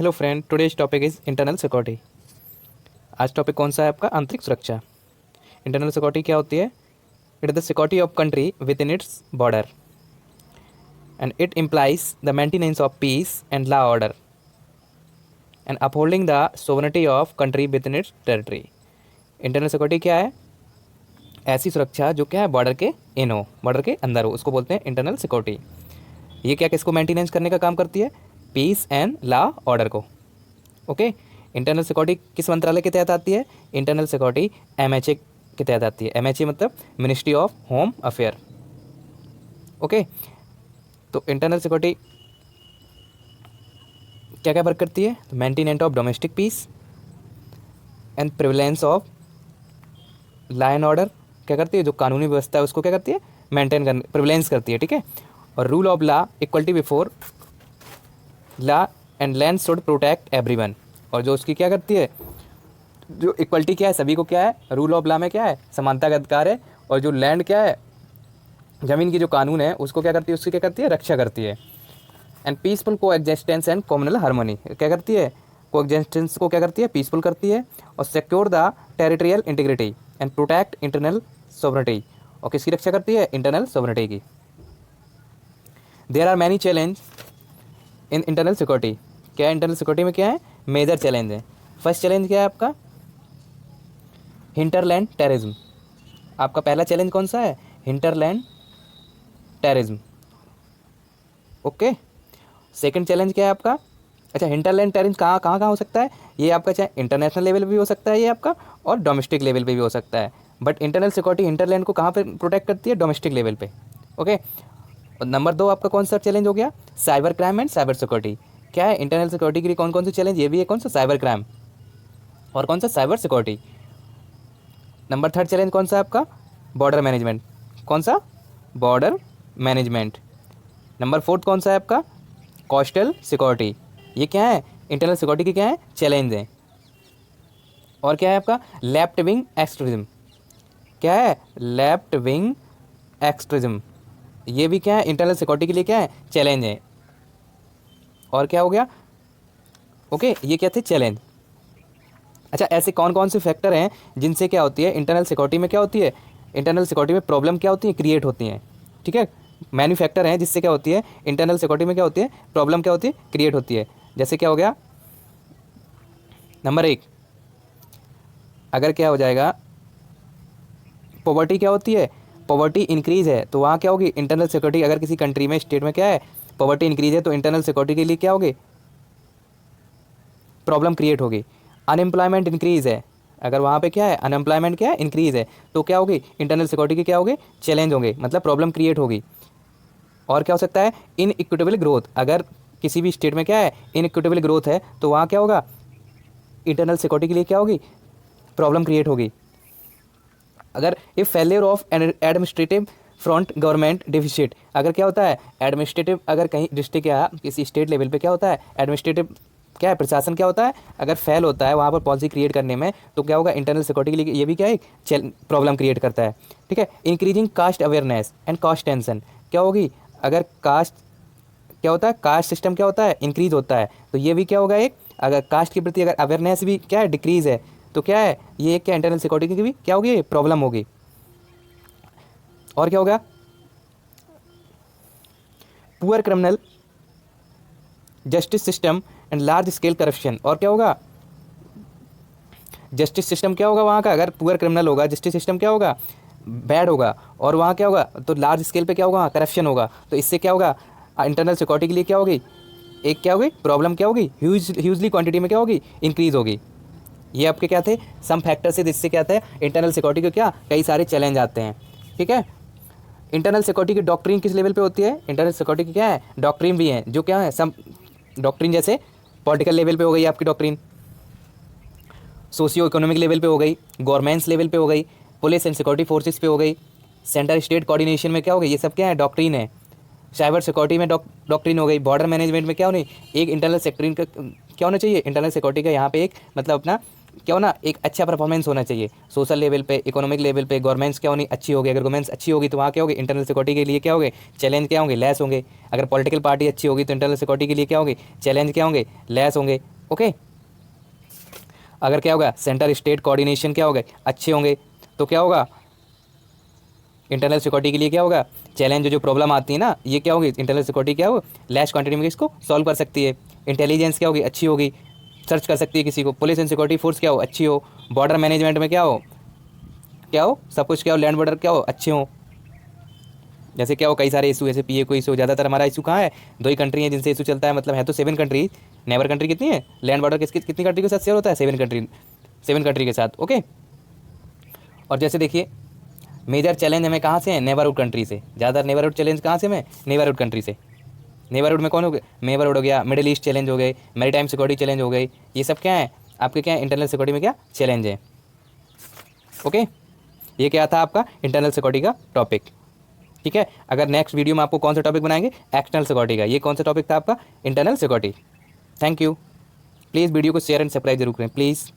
Hello friend, today's topic is internal security. आज topic कौन सा है आपका? आंतरिक सुरक्षा। इंटरनल सिक्योरिटी क्या होती है? It is the security of country with in its border and it implies the maintenance of peace and law order and upholding the sovereignty of country with in its territory. Internal security क्या है? ऐसी सुरक्षा जो क्या है border के इन हो, border के अंदर हो, उसको बोलते हैं इंटरनल सिक्योरिटी। ये क्या किसको मेंटेनेंस करने का काम करती है? पीस एंड लॉ ऑर्डर को। ओके। इंटरनल सिक्योरिटी किस मंत्रालय के तहत आती है? इंटरनल सिक्योरिटी एमएचए के तहत आती है। एमएचए मतलब ministry of home affair. Okay. तो इंटरनल सिक्योरिटी क्या क्या वर्क करती है? तो maintenance of domestic peace and prevalence of law and order. क्या करती है? जो कानूनी व्यवस्था है उसको क्या करती है? मेंटेन कर प्रिवलेंस करती है। ठीक है। और rule of law, equality before law and land should protect everyone. और जो उसकी क्या करती है? जो इक्वलिटी क्या है? सभी को क्या है? रूल ऑफ लॉ में क्या है? समानता का अधिकार है। और जो लैंड क्या है? ज़मीन की जो कानून है उसको क्या करती है? उसकी क्या करती है? रक्षा करती है। एंड पीसफुल को एग्जिस्टेंस एंड कम्युनल हार्मनी क्या करती है? को एग्जिस्टेंस को क्या करती है? पीसफुल करती है। और secure the territorial integrity and protect internal sovereignty. और किसकी रक्षा करती है? इंटरनल सोवरेनिटी की। There are many challenge in internal security. क्या है इंटरनल सिक्योरिटी में? क्या है? मेजर चैलेंज है। फर्स्ट चैलेंज क्या है आपका? Hinterland terrorism. आपका पहला चैलेंज कौन सा है? Hinterland terrorism. Okay. Second challenge क्या है आपका? अच्छा, हिंटरलैंड टेररिज्म कहाँ कहाँ कहाँ हो सकता है? ये आपका चाहे इंटरनेशनल लेवल पे भी हो सकता है ये आपका, और डोमेस्टिक लेवल पे भी हो सकता है। बट इंटरनल सिक्योरिटी हिंटरलैंड को कहाँ पे प्रोटेक्ट करती है? डोमेस्टिक लेवल पे। ओके। और नंबर 2 आपका कौन सा चैलेंज हो गया? Cyber crime and cyber security. क्या है इंटरनल सिक्योरिटी के लिए कौन कौन से चैलेंज? ये भी है कौन सा? साइबर क्राइम और कौन सा? Cyber security. नंबर 3 चैलेंज कौन सा है आपका? Border management. कौन सा? Border management. नंबर 4 कौन सा है आपका? Coastal security. ये क्या है? इंटरनल सिक्योरिटी की क्या है? चैलेंज है। और क्या है आपका? Left wing extremism. क्या है? Left wing extremism. ये भी क्या है? इंटरनल सिक्योरिटी के लिए क्या है? चैलेंज है। और क्या हो गया? ओके, ये क्या थे? चैलेंज। अच्छा, ऐसे कौन कौन से फैक्टर हैं जिनसे क्या होती है इंटरनल सिक्योरिटी में? क्या होती है इंटरनल सिक्योरिटी में? प्रॉब्लम क्या होती है? क्रिएट होती हैं। ठीक है। मैनी फैक्टर हैं जिससे क्या होती है इंटरनल सिक्योरिटी में? क्या होती है? प्रॉब्लम क्या होती है? क्रिएट होती है। जैसे क्या हो गया? नंबर 1, अगर क्या हो जाएगा? पॉवर्टी क्या होती है? पॉवर्टी इंक्रीज है तो वहाँ क्या होगी? Internal security. अगर किसी कंट्री में, स्टेट में क्या है? पॉवर्टी इंक्रीज है तो इंटरनल सिक्योरिटी के लिए क्या होगी? प्रॉब्लम क्रिएट होगी। अनएम्प्लॉयमेंट इंक्रीज है, अगर वहाँ पे क्या है? अनएम्प्लॉयमेंट क्या है? इंक्रीज है, तो क्या होगी? इंटरनल सिक्योरिटी की क्या होगी? चैलेंज होंगे, मतलब प्रॉब्लम क्रिएट होगी। और क्या हो सकता है? इन इक्विटेबल ग्रोथ। अगर किसी भी स्टेट में क्या है? इन इक्विटेबल ग्रोथ है तो वहाँ क्या होगा? इंटरनल सिक्योरिटी के लिए क्या होगी? प्रॉब्लम क्रिएट होगी। अगर ये failure of administrative front government deficit, अगर क्या होता है? एडमिनिस्ट्रेटिव, अगर कहीं डिस्ट्रिक्ट या किसी स्टेट लेवल पे क्या होता है? एडमिनिस्ट्रेटिव क्या है? प्रशासन क्या होता है? अगर फेल होता है वहाँ पर पॉलिसी क्रिएट करने में, तो क्या होगा? इंटरनल सिक्योरिटी के लिए ये भी क्या है? प्रॉब्लम क्रिएट करता है। ठीक है। Increasing caste awareness and caste tension क्या होगी? अगर कास्ट क्या होता है? कास्ट सिस्टम क्या होता है? इंक्रीज होता है, तो ये भी क्या होगा? एक, अगर कास्ट के प्रति अगर अवेयरनेस भी क्या है? डिक्रीज है, तो क्या है? ये क्या इंटरनल सिक्योरिटी की भी क्या होगी? प्रॉब्लम होगी। और क्या होगा? Poor criminal justice system and large scale corruption. और क्या होगा? जस्टिस सिस्टम क्या होगा वहाँ का? अगर पुअर क्रिमिनल होगा, जस्टिस सिस्टम क्या होगा? बैड होगा। और वहाँ क्या होगा? तो लार्ज स्केल पे क्या होगा? करप्शन होगा। तो इससे क्या होगा? इंटरनल सिक्योरिटी के लिए क्या होगी? एक क्या होगी? प्रॉब्लम क्या होगी? ह्यूजली क्वांटिटी में क्या होगी? इंक्रीज होगी। ये आपके क्या थे? सम फैक्टर से जिससे क्या थे? इंटरनल सिक्योरिटी को क्या कई सारे चैलेंज आते हैं। ठीक है। इंटरनल सिक्योरिटी की डॉक्ट्रिन किस लेवल पे होती है? इंटरनल सिक्योरिटी की क्या है? डॉक्ट्रिन भी है, जो क्या है? सम डॉक्ट्रिन जैसे पॉलिटिकल लेवल पे हो गई आपकी डॉक्ट्रिन, सोशियो इकोनॉमिक लेवल पे हो गई, गवर्नमेंट्स लेवल पे हो गई, पुलिस एंड सिक्योरिटी फोर्सेस पे हो गई, सेंटर स्टेट कोऑर्डिनेशन में क्या हो गई? ये सब क्या है? डॉक्ट्रिन है। साइबर सिक्योरिटी में डॉक्ट्रिन हो गई। बॉर्डर मैनेजमेंट में क्या होनी? एक इंटरनल सेक्ट्रिन का क्या होना चाहिए? इंटरनल सिक्योरिटी का यहाँ पे एक मतलब अपना क्या हो ना, एक अच्छा परफॉर्मेंस होना चाहिए सोशल लेवल पे, इकोनॉमिक लेवल पे। गवर्नमेंट्स क्या होनी अच्छी होगी, अगर गवर्नमेंट्स अच्छी होगी तो वहाँ क्या होगी, इंटरनल सिक्योरिटी के लिए क्या होंगे, चैलेंज क्या होंगे, लेस होंगे। अगर पॉलिटिकल पार्टी अच्छी होगी तो इंटरनल सिक्योरिटी के लिए क्या होंगे, चैलेंज क्या होंगे, लेस होंगे। ओके। अगर क्या होगा, सेंटर स्टेट कोऑर्डिनेशन क्या होगा, अच्छे होंगे, तो क्या होगा, इंटरनल सिक्योरिटी के लिए क्या होगा, चैलेंज जो प्रॉब्लम आती है ना, ये क्या होगी, इंटरनल सिक्योरिटी क्या हो, लेस क्वांटिटी में इसको सॉल्व कर सकती है। इंटेलिजेंस क्या होगी, अच्छी होगी, सर्च कर सकती है किसी को। पुलिस एंड सिक्योरिटी फोर्स क्या हो, अच्छी हो। बॉर्डर मैनेजमेंट में क्या हो, क्या हो, सब कुछ क्या हो, लैंड बॉर्डर क्या हो, अच्छे हो। जैसे क्या हो, कई सारे इशू, जैसे पीए को इशू, ज़्यादातर हमारा इशू कहाँ है, दो ही कंट्री है जिनसे इशू चलता है, मतलब है तो 7 कंट्री। नेबर कंट्री कितनी है, लैंड बॉर्डर कितनी कंट्री के साथ शेयर होता है, 7 कंट्री, 7 कंट्री के साथ। ओके। और जैसे देखिए, मेजर चैलेंज हमें कहाँ से है, नेबरहुड कंट्री से। ज़्यादा नेबरहुड चैलेंज कहाँ से हमें, नेबरहुड कंट्री से। नेबरहुड में कौन हो गए, नेबरहुड हो गया, मिडिल ईस्ट चैलेंज हो गए, मैरीटाइम सिक्योरिटी चैलेंज हो गई। ये सब क्या है आपके, क्या है, इंटरनल सिक्योरिटी में क्या चैलेंज है। ओके। ये क्या था आपका इंटरनल सिक्योरिटी का टॉपिक। ठीक है। अगर नेक्स्ट वीडियो में आपको कौन सा टॉपिक बनाएंगे, एक्सटर्नल सिक्योरिटी का। ये कौन सा टॉपिक था आपका, internal security. Thank you. Please video को शेयर एंड सब्सक्राइब जरूर करें प्लीज़।